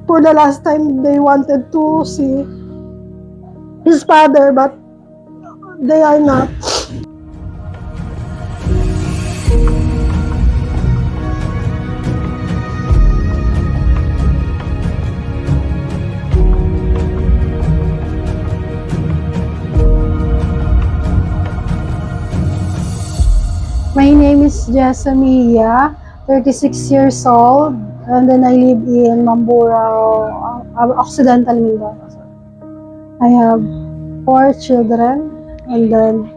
for the last time they wanted to see his father, but they are not. My name is Jessamia, 36 years old, and then I live in Mamburao, Occidental Mindoro. I have 4 children, and then